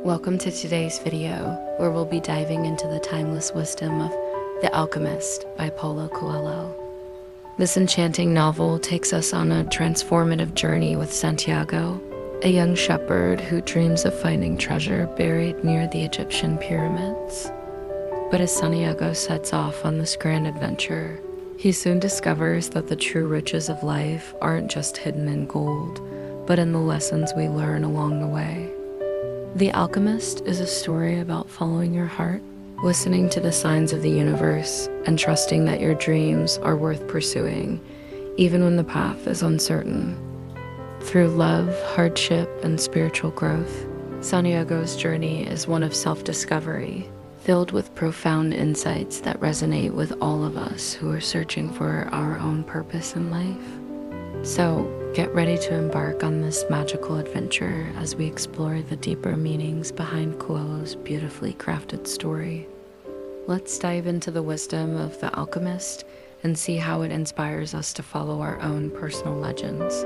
Welcome to today's video, where we'll be diving into the timeless wisdom of The Alchemist by Paulo Coelho. This enchanting novel takes us on a transformative journey with Santiago, a young shepherd who dreams of finding treasure buried near the Egyptian pyramids. But as Santiago sets off on this grand adventure, he soon discovers that the true riches of life aren't just hidden in gold, but in the lessons we learn along the way. The Alchemist is a story about following your heart, listening to the signs of the universe, and trusting that your dreams are worth pursuing, even when the path is uncertain. Through love, hardship, and spiritual growth, Santiago's journey is one of self-discovery, filled with profound insights that resonate with all of us who are searching for our own purpose in life. So, get ready to embark on this magical adventure as we explore the deeper meanings behind Coelho's beautifully crafted story. Let's dive into the wisdom of The Alchemist and see how it inspires us to follow our own personal legends.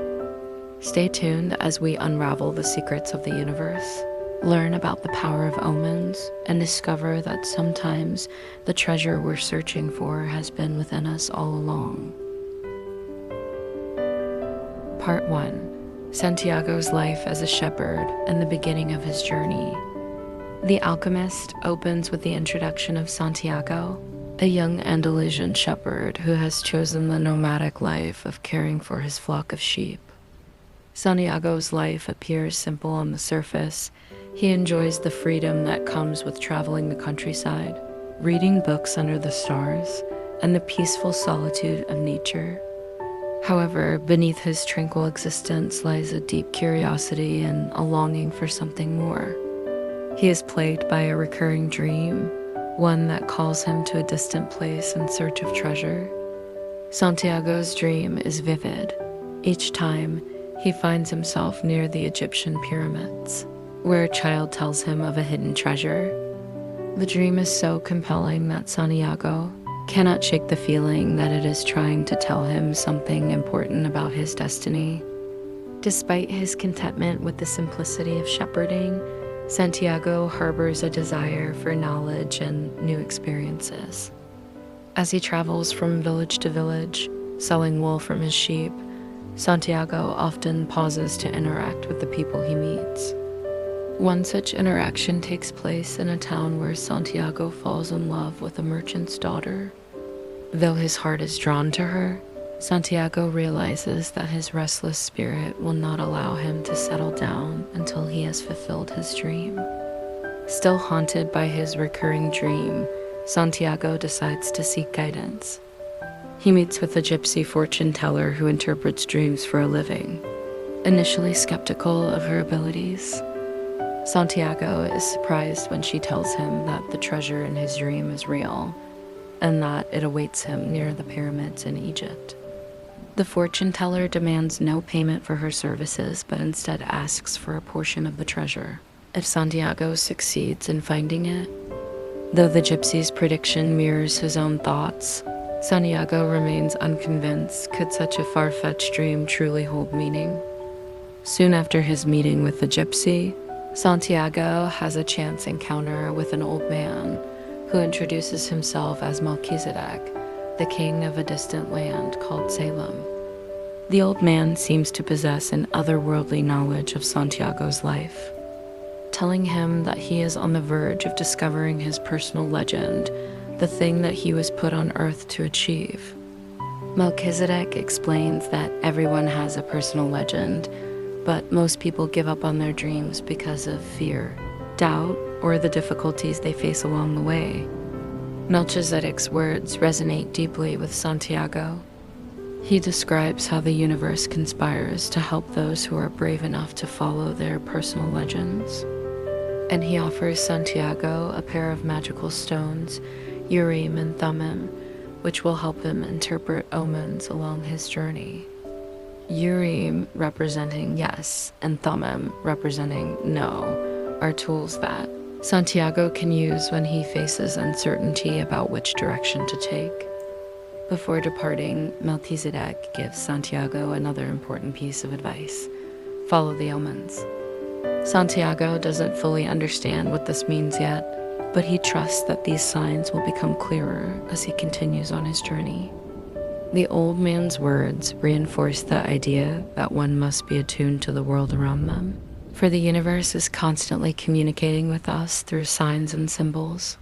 Stay tuned as we unravel the secrets of the universe, learn about the power of omens, and discover that sometimes the treasure we're searching for has been within us all along. Part 1. Santiago's life as a shepherd and the beginning of his journey. The Alchemist opens with the introduction of Santiago, a young Andalusian shepherd who has chosen the nomadic life of caring for his flock of sheep. Santiago's life appears simple on the surface. He enjoys the freedom that comes with traveling the countryside, reading books under the stars, and the peaceful solitude of nature. However, beneath his tranquil existence lies a deep curiosity and a longing for something more. He is plagued by a recurring dream, one that calls him to a distant place in search of treasure. Santiago's dream is vivid. Each time, he finds himself near the Egyptian pyramids, where a child tells him of a hidden treasure. The dream is so compelling that Santiago cannot shake the feeling that it is trying to tell him something important about his destiny. Despite his contentment with the simplicity of shepherding, Santiago harbors a desire for knowledge and new experiences. As he travels from village to village, selling wool from his sheep, Santiago often pauses to interact with the people he meets. One such interaction takes place in a town where Santiago falls in love with a merchant's daughter. Though his heart is drawn to her, Santiago realizes that his restless spirit will not allow him to settle down until he has fulfilled his dream. Still haunted by his recurring dream, Santiago decides to seek guidance. He meets with a gypsy fortune teller who interprets dreams for a living. Initially skeptical of her abilities, Santiago is surprised when she tells him that the treasure in his dream is real, and that it awaits him near the pyramids in Egypt. The fortune teller demands no payment for her services, but instead asks for a portion of the treasure if Santiago succeeds in finding it. Though the gypsy's prediction mirrors his own thoughts, Santiago remains unconvinced. Could such a far-fetched dream truly hold meaning? Soon after his meeting with the gypsy, Santiago has a chance encounter with an old man who introduces himself as Melchizedek, the king of a distant land called Salem. The old man seems to possess an otherworldly knowledge of Santiago's life, telling him that he is on the verge of discovering his personal legend, the thing that he was put on earth to achieve. Melchizedek explains that everyone has a personal legend, but most people give up on their dreams because of fear, doubt, or the difficulties they face along the way. Melchizedek's words resonate deeply with Santiago. He describes how the universe conspires to help those who are brave enough to follow their personal legends. And he offers Santiago a pair of magical stones, Urim and Thummim, which will help him interpret omens along his journey. Urim representing yes and Thummim representing no are tools that Santiago can use when he faces uncertainty about which direction to take. Before departing, Melchizedek gives Santiago another important piece of advice: follow the omens. Santiago doesn't fully understand what this means yet, but he trusts that these signs will become clearer as he continues on his journey. The old man's words reinforce the idea that one must be attuned to the world around them, for the universe is constantly communicating with us through signs and symbols.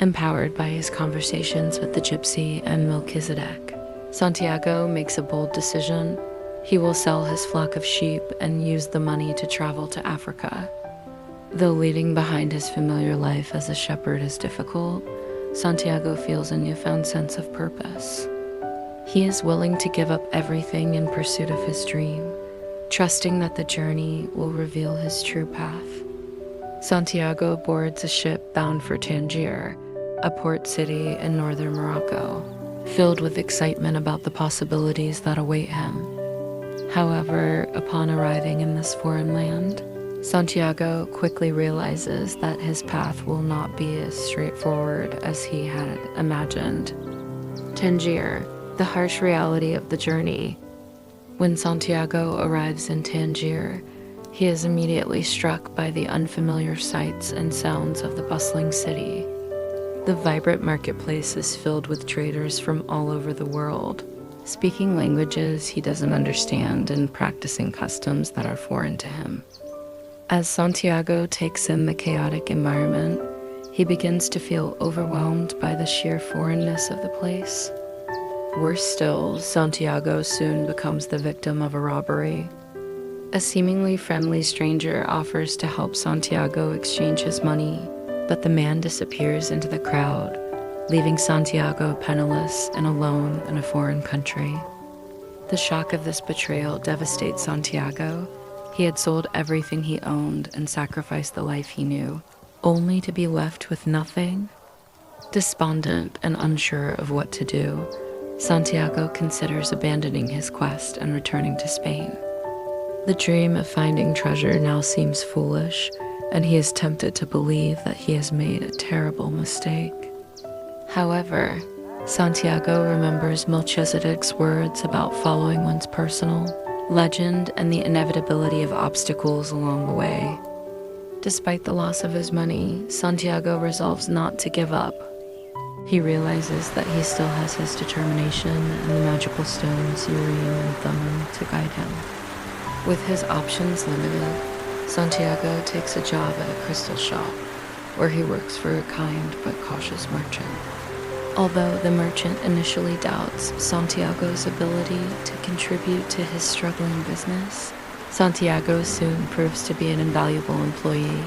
Empowered by his conversations with the gypsy and Melchizedek, Santiago makes a bold decision. He will sell his flock of sheep and use the money to travel to Africa. Though leaving behind his familiar life as a shepherd is difficult, Santiago feels a newfound sense of purpose. He is willing to give up everything in pursuit of his dream, trusting that the journey will reveal his true path. Santiago boards a ship bound for Tangier, a port city in northern Morocco, filled with excitement about the possibilities that await him. However, upon arriving in this foreign land, Santiago quickly realizes that his path will not be as straightforward as he had imagined. Tangier, the harsh reality of the journey. When Santiago arrives in Tangier, he is immediately struck by the unfamiliar sights and sounds of the bustling city. The vibrant marketplace is filled with traders from all over the world, speaking languages he doesn't understand and practicing customs that are foreign to him. As Santiago takes in the chaotic environment, he begins to feel overwhelmed by the sheer foreignness of the place. Worse still, Santiago soon becomes the victim of a robbery. A seemingly friendly stranger offers to help Santiago exchange his money, but the man disappears into the crowd, leaving Santiago penniless and alone in a foreign country. The shock of this betrayal devastates Santiago. He had sold everything he owned and sacrificed the life he knew, only to be left with nothing. Despondent and unsure of what to do, Santiago considers abandoning his quest and returning to Spain. The dream of finding treasure now seems foolish, and he is tempted to believe that he has made a terrible mistake. However, Santiago remembers Melchizedek's words about following one's personal legend and the inevitability of obstacles along the way. Despite the loss of his money, Santiago resolves not to give up. He realizes that he still has his determination and the magical stones Urim and Thummim to guide him. With his options limited, Santiago takes a job at a crystal shop, where he works for a kind but cautious merchant. Although the merchant initially doubts Santiago's ability to contribute to his struggling business, Santiago soon proves to be an invaluable employee.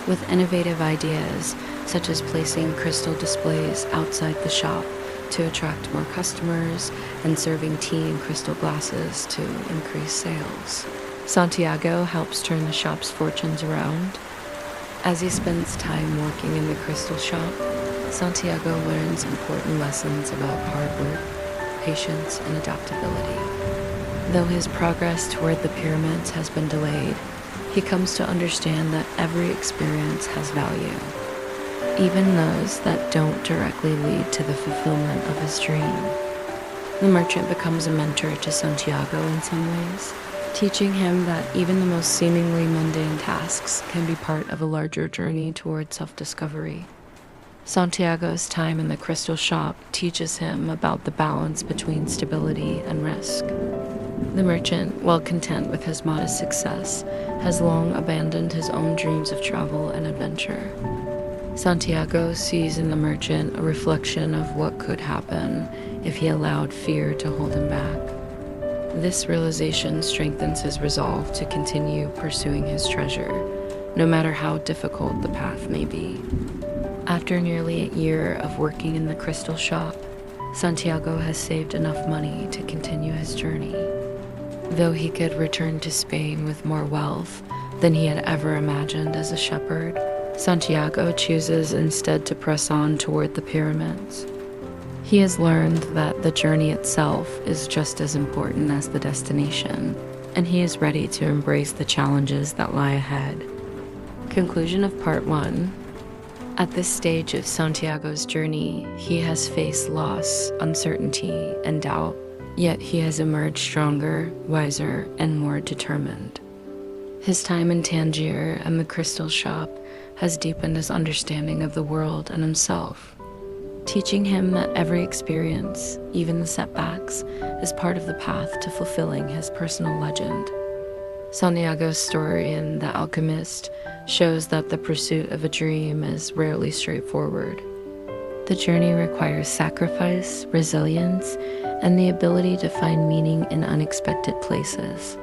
With innovative ideas, such as placing crystal displays outside the shop to attract more customers and serving tea in crystal glasses to increase sales, Santiago helps turn the shop's fortunes around. As he spends time working in the crystal shop, Santiago learns important lessons about hard work, patience, and adaptability. Though his progress toward the pyramids has been delayed, he comes to understand that every experience has value, even those that don't directly lead to the fulfillment of his dream. The merchant becomes a mentor to Santiago in some ways, teaching him that even the most seemingly mundane tasks can be part of a larger journey toward self-discovery. Santiago's time in the crystal shop teaches him about the balance between stability and risk. The merchant, while content with his modest success, has long abandoned his own dreams of travel and adventure. Santiago sees in the merchant a reflection of what could happen if he allowed fear to hold him back. This realization strengthens his resolve to continue pursuing his treasure, no matter how difficult the path may be. After nearly a year of working in the crystal shop, Santiago has saved enough money to continue his journey. Though he could return to Spain with more wealth than he had ever imagined as a shepherd, Santiago chooses instead to press on toward the pyramids. He has learned that the journey itself is just as important as the destination, and he is ready to embrace the challenges that lie ahead. Conclusion of Part 1. At this stage of Santiago's journey, he has faced loss, uncertainty, and doubt, yet he has emerged stronger, wiser, and more determined. His time in Tangier and the crystal shop has deepened his understanding of the world and himself, teaching him that every experience, even the setbacks, is part of the path to fulfilling his personal legend. Santiago's story in The Alchemist shows that the pursuit of a dream is rarely straightforward. The journey requires sacrifice, resilience, and the ability to find meaning in unexpected places.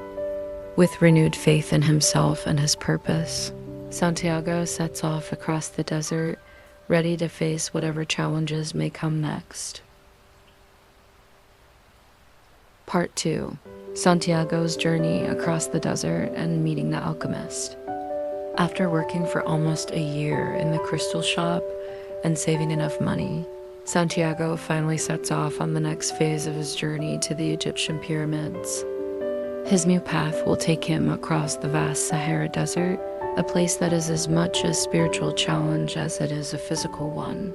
With renewed faith in himself and his purpose, Santiago sets off across the desert, ready to face whatever challenges may come next. Part 2. Santiago's journey across the desert and meeting the alchemist. After working for almost a year in the crystal shop and saving enough money, Santiago finally sets off on the next phase of his journey to the Egyptian pyramids. His new path will take him across the vast Sahara Desert, a place that is as much a spiritual challenge as it is a physical one.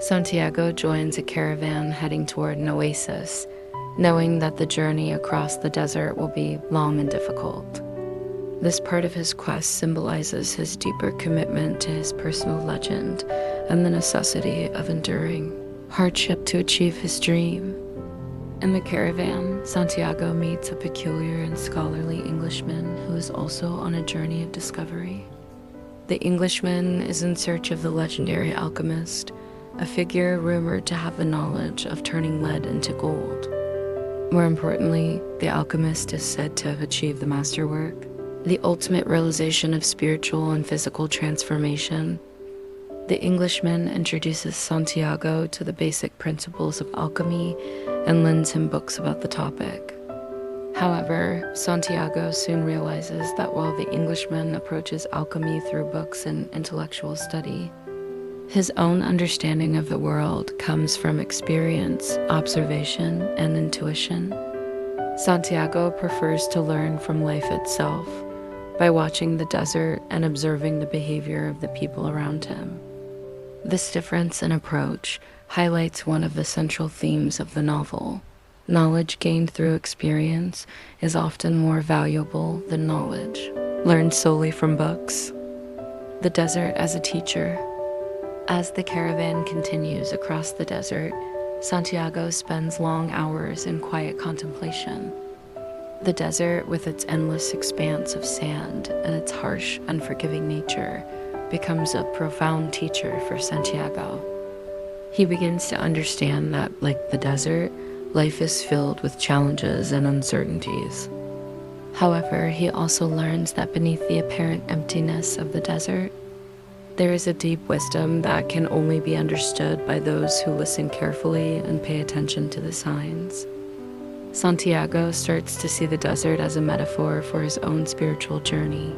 Santiago joins a caravan heading toward an oasis, knowing that the journey across the desert will be long and difficult. This part of his quest symbolizes his deeper commitment to his personal legend and the necessity of enduring hardship to achieve his dream. In the caravan, Santiago meets a peculiar and scholarly Englishman who is also on a journey of discovery. The Englishman is in search of the legendary alchemist, a figure rumored to have the knowledge of turning lead into gold. More importantly, the alchemist is said to have achieved the masterwork, the ultimate realization of spiritual and physical transformation. The Englishman introduces Santiago to the basic principles of alchemy and lends him books about the topic. However, Santiago soon realizes that while the Englishman approaches alchemy through books and intellectual study, his own understanding of the world comes from experience, observation, and intuition. Santiago prefers to learn from life itself by watching the desert and observing the behavior of the people around him. This difference in approach highlights one of the central themes of the novel. Knowledge gained through experience is often more valuable than knowledge learned solely from books. The desert as a teacher. As the caravan continues across the desert, Santiago spends long hours in quiet contemplation. The desert, with its endless expanse of sand and its harsh, unforgiving nature, becomes a profound teacher for Santiago. He begins to understand that, like the desert, life is filled with challenges and uncertainties. However, he also learns that beneath the apparent emptiness of the desert, there is a deep wisdom that can only be understood by those who listen carefully and pay attention to the signs. Santiago starts to see the desert as a metaphor for his own spiritual journey.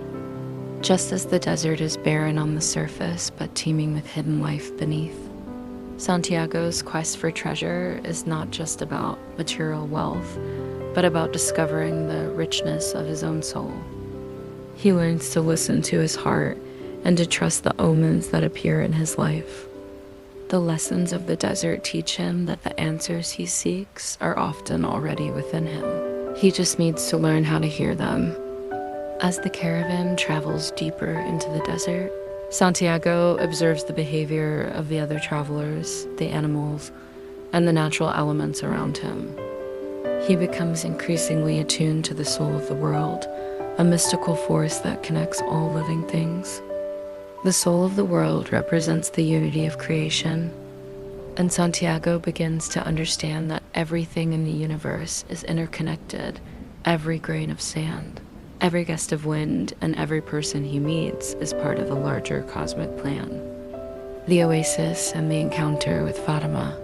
Just as the desert is barren on the surface but teeming with hidden life beneath, Santiago's quest for treasure is not just about material wealth, but about discovering the richness of his own soul. He learns to listen to his heart and to trust the omens that appear in his life. The lessons of the desert teach him that the answers he seeks are often already within him. He just needs to learn how to hear them. As the caravan travels deeper into the desert, Santiago observes the behavior of the other travelers, the animals, and the natural elements around him. He becomes increasingly attuned to the soul of the world, a mystical force that connects all living things. The soul of the world represents the unity of creation, and Santiago begins to understand that everything in the universe is interconnected. Every grain of sand, every gust of wind, and every person he meets is part of a larger cosmic plan. The oasis and the encounter with Fatima.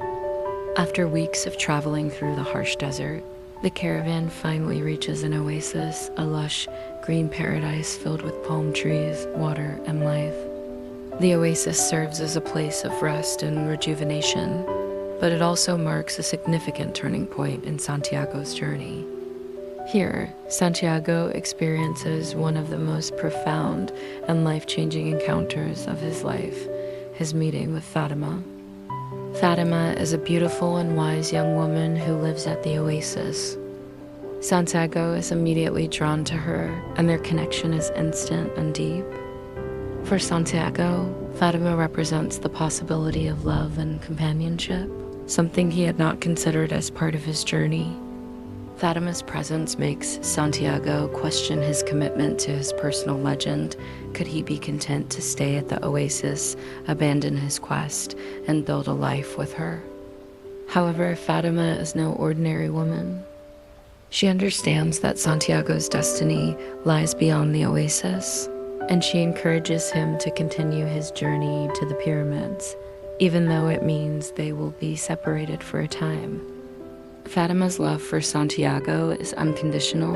After weeks of traveling through the harsh desert, the caravan finally reaches an oasis, a lush, green paradise filled with palm trees, water, and life. The oasis serves as a place of rest and rejuvenation, but it also marks a significant turning point in Santiago's journey. Here, Santiago experiences one of the most profound and life-changing encounters of his life, his meeting with Fatima. Fatima is a beautiful and wise young woman who lives at the oasis. Santiago is immediately drawn to her, and their connection is instant and deep. For Santiago, Fatima represents the possibility of love and companionship, something he had not considered as part of his journey. Fatima's presence makes Santiago question his commitment to his personal legend. Could he be content to stay at the oasis, abandon his quest, and build a life with her? However, Fatima is no ordinary woman. She understands that Santiago's destiny lies beyond the oasis, and she encourages him to continue his journey to the pyramids, even though it means they will be separated for a time. Fatima's love for Santiago is unconditional,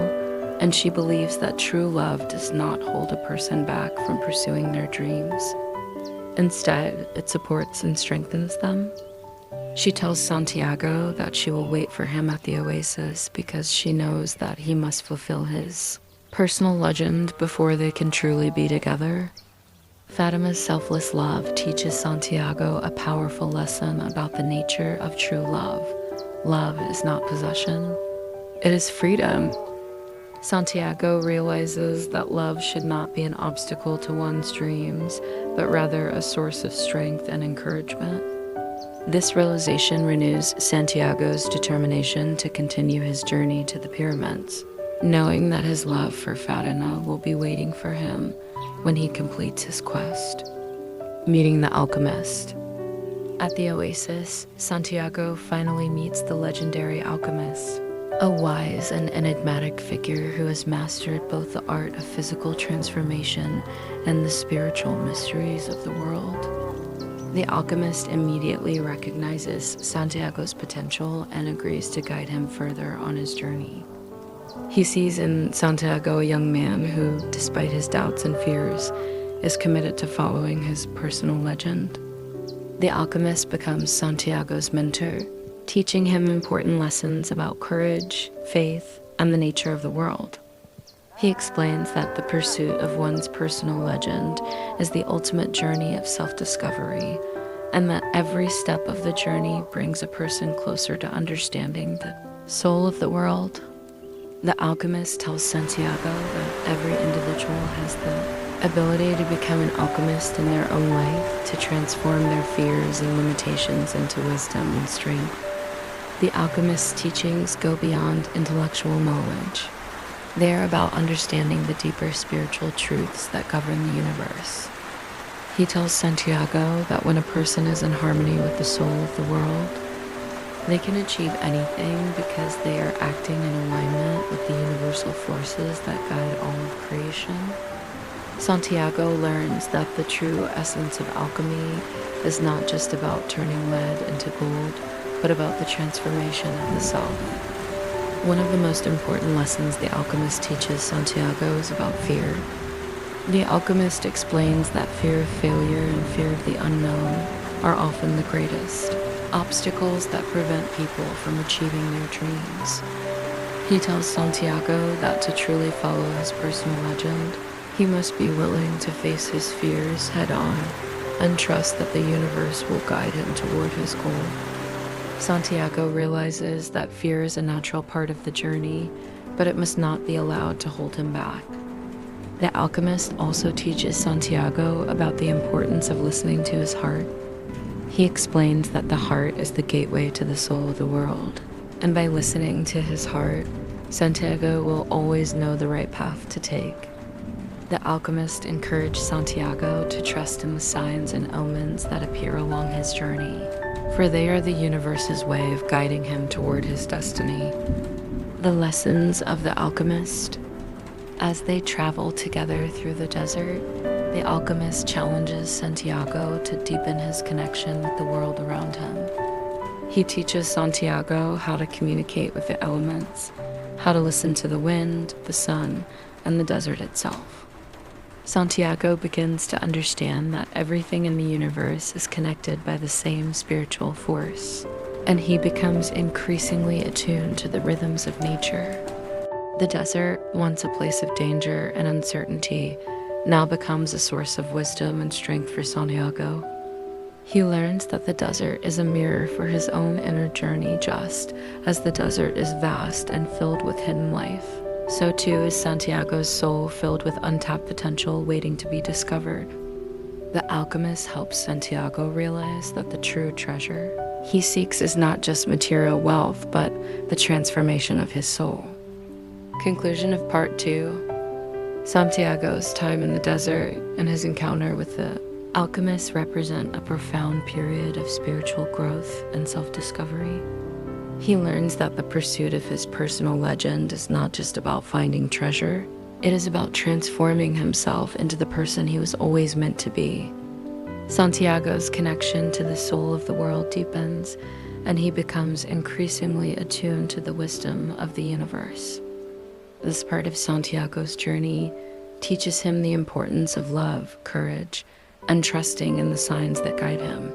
and she believes that true love does not hold a person back from pursuing their dreams. Instead, it supports and strengthens them. She tells Santiago that she will wait for him at the oasis because she knows that he must fulfill his personal legend before they can truly be together. Fatima's selfless love teaches Santiago a powerful lesson about the nature of true love. Love is not possession, it is freedom. Santiago realizes that love should not be an obstacle to one's dreams, but rather a source of strength and encouragement. This realization renews Santiago's determination to continue his journey to the pyramids, knowing that his love for Fatima will be waiting for him when he completes his quest. Meeting the Alchemist. At the oasis, Santiago finally meets the legendary Alchemist, a wise and enigmatic figure who has mastered both the art of physical transformation and the spiritual mysteries of the world. The Alchemist immediately recognizes Santiago's potential and agrees to guide him further on his journey. He sees in Santiago a young man who, despite his doubts and fears, is committed to following his personal legend. The Alchemist becomes Santiago's mentor, teaching him important lessons about courage, faith, and the nature of the world. He explains that the pursuit of one's personal legend is the ultimate journey of self-discovery, and that every step of the journey brings a person closer to understanding the soul of the world. The Alchemist tells Santiago that every individual has the ability to become an alchemist in their own life, to transform their fears and limitations into wisdom and strength. The Alchemist's teachings go beyond intellectual knowledge. They are about understanding the deeper spiritual truths that govern the universe. He tells Santiago that when a person is in harmony with the soul of the world, they can achieve anything because they are acting in alignment with the universal forces that guide all of creation. Santiago learns that the true essence of alchemy is not just about turning lead into gold, but about the transformation of the self. One of the most important lessons the Alchemist teaches Santiago is about fear. The Alchemist explains that fear of failure and fear of the unknown are often the greatest obstacles that prevent people from achieving their dreams. He tells Santiago that to truly follow his personal legend, he must be willing to face his fears head-on and trust that the universe will guide him toward his goal. Santiago realizes that fear is a natural part of the journey, but it must not be allowed to hold him back. The Alchemist also teaches Santiago about the importance of listening to his heart. He explains that the heart is the gateway to the soul of the world, and by listening to his heart, Santiago will always know the right path to take. The Alchemist encouraged Santiago to trust in the signs and omens that appear along his journey, for they are the universe's way of guiding him toward his destiny. The lessons of the Alchemist. As they travel together through the desert, the Alchemist challenges Santiago to deepen his connection with the world around him. He teaches Santiago how to communicate with the elements, how to listen to the wind, the sun, and the desert itself. Santiago begins to understand that everything in the universe is connected by the same spiritual force, and he becomes increasingly attuned to the rhythms of nature. The desert, once a place of danger and uncertainty, now becomes a source of wisdom and strength for Santiago. He learns that the desert is a mirror for his own inner journey, just as the desert is vast and filled with hidden life. So too is Santiago's soul, filled with untapped potential waiting to be discovered. The alchemist helps Santiago realize that the true treasure he seeks is not just material wealth, but the transformation of his soul. Conclusion of Part 2. Santiago's time in the desert and his encounter with the alchemist represent a profound period of spiritual growth and self-discovery. He learns that the pursuit of his personal legend is not just about finding treasure, it is about transforming himself into the person he was always meant to be. Santiago's connection to the soul of the world deepens, and he becomes increasingly attuned to the wisdom of the universe. This part of Santiago's journey teaches him the importance of love, courage, and trusting in the signs that guide him.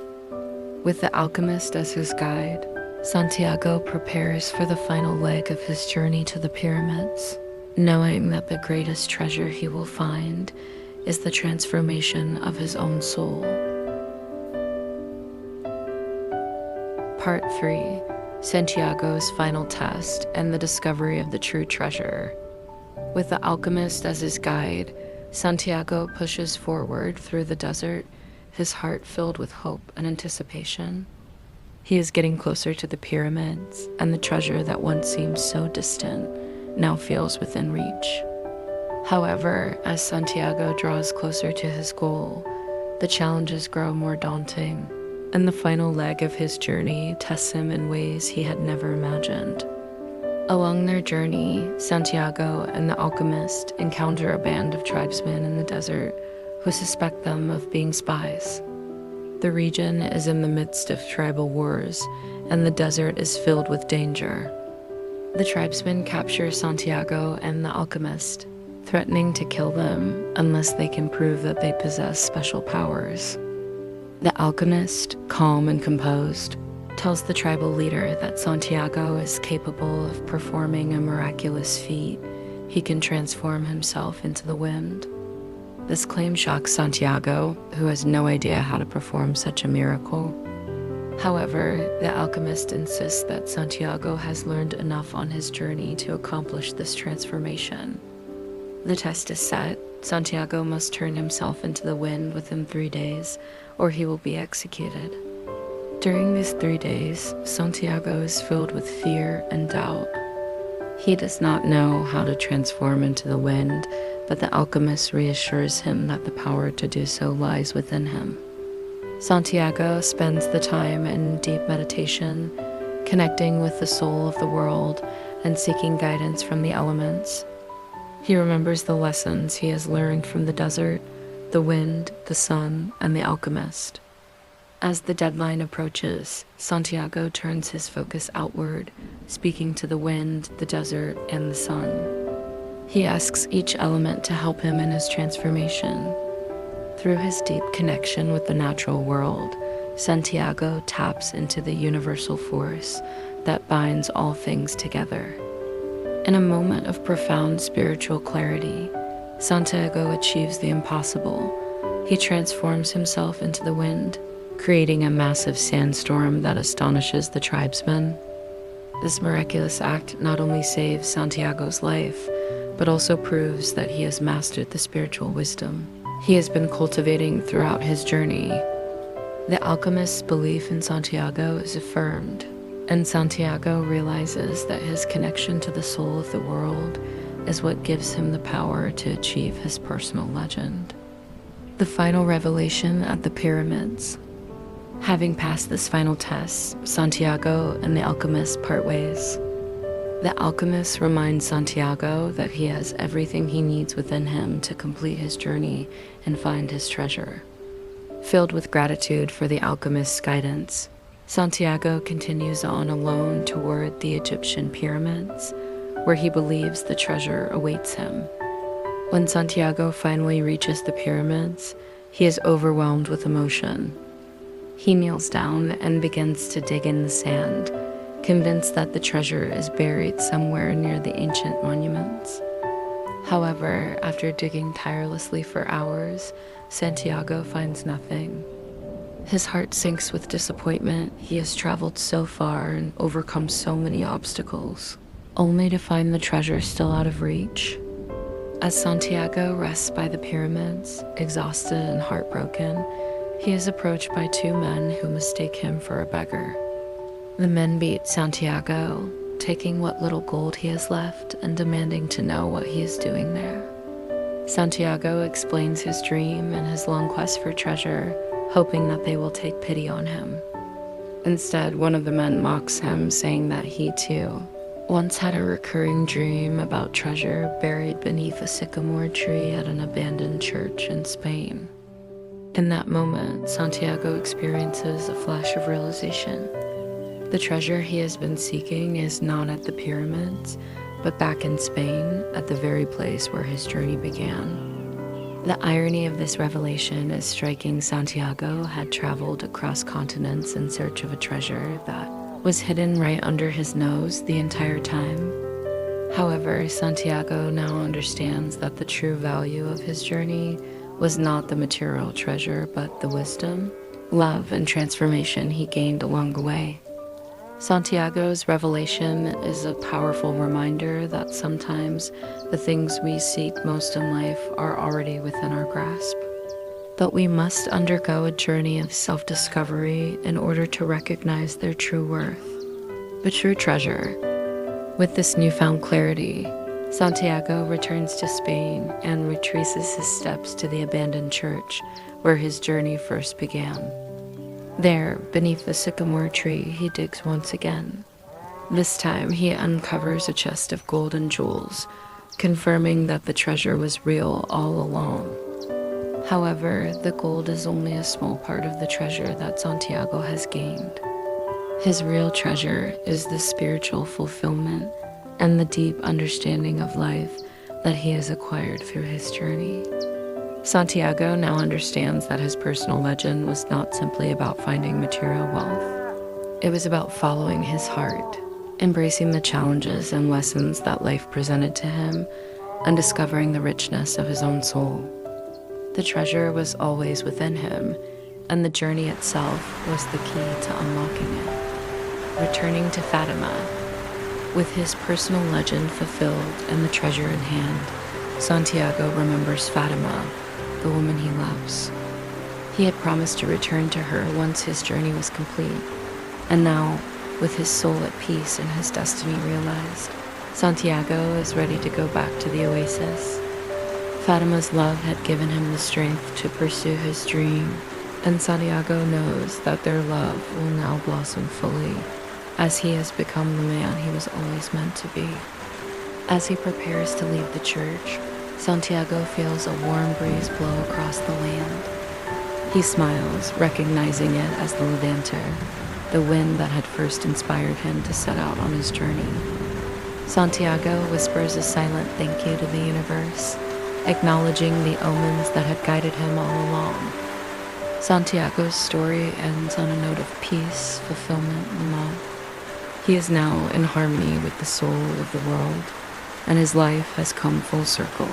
With the alchemist as his guide, Santiago prepares for the final leg of his journey to the pyramids, knowing that the greatest treasure he will find is the transformation of his own soul. Part 3. Santiago's final test and the discovery of the true treasure. With the alchemist as his guide, Santiago pushes forward through the desert, his heart filled with hope and anticipation. He is getting closer to the pyramids, and the treasure that once seemed so distant now feels within reach. However, as Santiago draws closer to his goal, the challenges grow more daunting, and the final leg of his journey tests him in ways he had never imagined. Along their journey, Santiago and the alchemist encounter a band of tribesmen in the desert who suspect them of being spies. The region is in the midst of tribal wars, and the desert is filled with danger. The tribesmen capture Santiago and the alchemist, threatening to kill them unless they can prove that they possess special powers. The alchemist, calm and composed, tells the tribal leader that Santiago is capable of performing a miraculous feat. He can transform himself into the wind. This claim shocks Santiago, who has no idea how to perform such a miracle. However, the alchemist insists that Santiago has learned enough on his journey to accomplish this transformation. The test is set. Santiago must turn himself into the wind within 3 days, or he will be executed. During these 3 days, Santiago is filled with fear and doubt. He does not know how to transform into the wind, but the alchemist reassures him that the power to do so lies within him. Santiago spends the time in deep meditation, connecting with the soul of the world and seeking guidance from the elements. He remembers the lessons he has learned from the desert, the wind, the sun, and the alchemist. As the deadline approaches, Santiago turns his focus outward, speaking to the wind, the desert, and the sun. He asks each element to help him in his transformation. Through his deep connection with the natural world, Santiago taps into the universal force that binds all things together. In a moment of profound spiritual clarity, Santiago achieves the impossible. He transforms himself into the wind, creating a massive sandstorm that astonishes the tribesmen. This miraculous act not only saves Santiago's life, but also proves that he has mastered the spiritual wisdom he has been cultivating throughout his journey. The alchemist's belief in Santiago is affirmed, and Santiago realizes that his connection to the soul of the world is what gives him the power to achieve his personal legend. The final revelation at the pyramids. Having passed this final test, Santiago and the alchemist part ways. The alchemist reminds Santiago that he has everything he needs within him to complete his journey and find his treasure. Filled with gratitude for the alchemist's guidance, Santiago continues on alone toward the Egyptian pyramids, where he believes the treasure awaits him. When Santiago finally reaches the pyramids, he is overwhelmed with emotion. He kneels down and begins to dig in the sand, convinced that the treasure is buried somewhere near the ancient monuments. However, after digging tirelessly for hours, Santiago finds nothing. His heart sinks with disappointment. He has traveled so far and overcome so many obstacles, only to find the treasure still out of reach. As Santiago rests by the pyramids, exhausted and heartbroken, he is approached by two men who mistake him for a beggar. The men beat Santiago, taking what little gold he has left and demanding to know what he is doing there. Santiago explains his dream and his long quest for treasure, hoping that they will take pity on him. Instead, one of the men mocks him, saying that he too once had a recurring dream about treasure buried beneath a sycamore tree at an abandoned church in Spain. In that moment, Santiago experiences a flash of realization. The treasure he has been seeking is not at the pyramids, but back in Spain, at the very place where his journey began. The irony of this revelation is striking. Santiago had traveled across continents in search of a treasure that was hidden right under his nose the entire time. However, Santiago now understands that the true value of his journey was not the material treasure, but the wisdom, love, and transformation he gained along the way. Santiago's revelation is a powerful reminder that sometimes the things we seek most in life are already within our grasp. But we must undergo a journey of self-discovery in order to recognize their true worth, the true treasure. With this newfound clarity, Santiago returns to Spain and retraces his steps to the abandoned church where his journey first began. There, beneath the sycamore tree, he digs once again. This time, he uncovers a chest of gold and jewels, confirming that the treasure was real all along. However, the gold is only a small part of the treasure that Santiago has gained. His real treasure is the spiritual fulfillment and the deep understanding of life that he has acquired through his journey. Santiago now understands that his personal legend was not simply about finding material wealth. It was about following his heart, embracing the challenges and lessons that life presented to him, and discovering the richness of his own soul. The treasure was always within him, and the journey itself was the key to unlocking it. Returning to Fatima, with his personal legend fulfilled and the treasure in hand, Santiago remembers Fatima, the woman he loves. He had promised to return to her once his journey was complete, and now, with his soul at peace and his destiny realized, Santiago is ready to go back to the oasis. Fatima's love had given him the strength to pursue his dream, and Santiago knows that their love will now blossom fully, as he has become the man he was always meant to be. As he prepares to leave the church, Santiago feels a warm breeze blow across the land. He smiles, recognizing it as the levanter, the wind that had first inspired him to set out on his journey. Santiago whispers a silent thank you to the universe, acknowledging the omens that had guided him all along. Santiago's story ends on a note of peace, fulfillment, and love. He is now in harmony with the soul of the world, and his life has come full circle.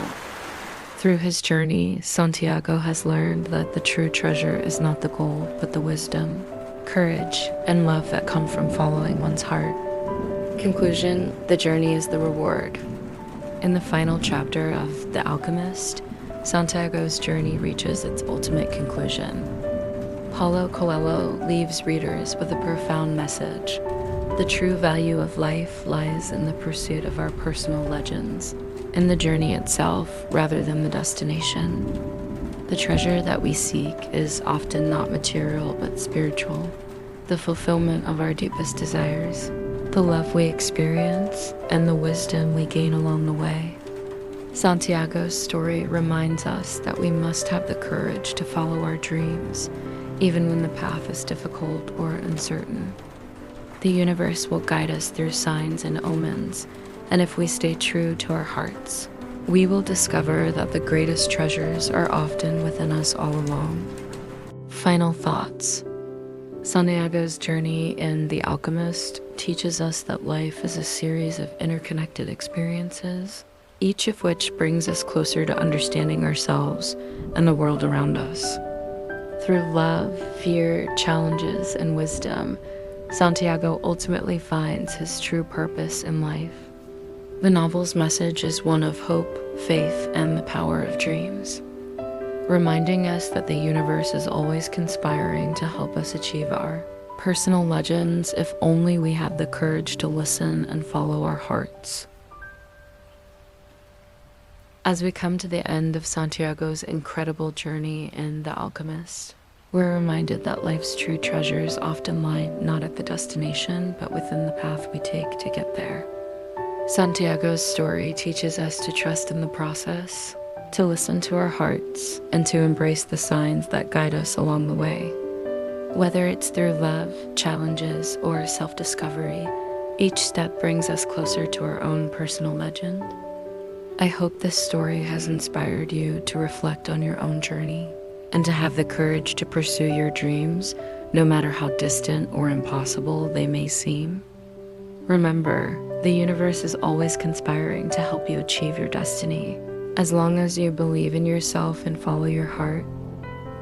Through his journey, Santiago has learned that the true treasure is not the gold, but the wisdom, courage, and love that come from following one's heart. Conclusion: the journey is the reward. In the final chapter of The Alchemist, Santiago's journey reaches its ultimate conclusion. Paulo Coelho leaves readers with a profound message. The true value of life lies in the pursuit of our personal legends, in the journey itself rather than the destination. The treasure that we seek is often not material but spiritual, the fulfillment of our deepest desires, the love we experience, and the wisdom we gain along the way. Santiago's story reminds us that we must have the courage to follow our dreams, even when the path is difficult or uncertain. The universe will guide us through signs and omens, and if we stay true to our hearts, we will discover that the greatest treasures are often within us all along. Final thoughts. Santiago's journey in The Alchemist teaches us that life is a series of interconnected experiences, each of which brings us closer to understanding ourselves and the world around us. Through love, fear, challenges, and wisdom, Santiago ultimately finds his true purpose in life. The novel's message is one of hope, faith, and the power of dreams, reminding us that the universe is always conspiring to help us achieve our personal legends if only we had the courage to listen and follow our hearts. As we come to the end of Santiago's incredible journey in The Alchemist, we're reminded that life's true treasures often lie not at the destination, but within the path we take to get there. Santiago's story teaches us to trust in the process, to listen to our hearts, and to embrace the signs that guide us along the way. Whether it's through love, challenges, or self-discovery, each step brings us closer to our own personal legend. I hope this story has inspired you to reflect on your own journey and to have the courage to pursue your dreams, no matter how distant or impossible they may seem. Remember, the universe is always conspiring to help you achieve your destiny, as long as you believe in yourself and follow your heart.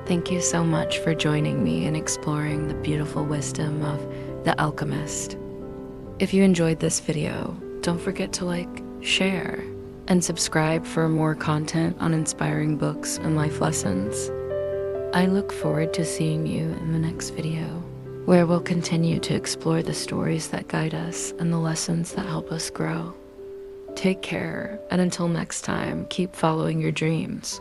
Thank you so much for joining me in exploring the beautiful wisdom of The Alchemist. If you enjoyed this video, don't forget to like, share, and subscribe for more content on inspiring books and life lessons. I look forward to seeing you in the next video, where we'll continue to explore the stories that guide us and the lessons that help us grow. Take care, and until next time, keep following your dreams.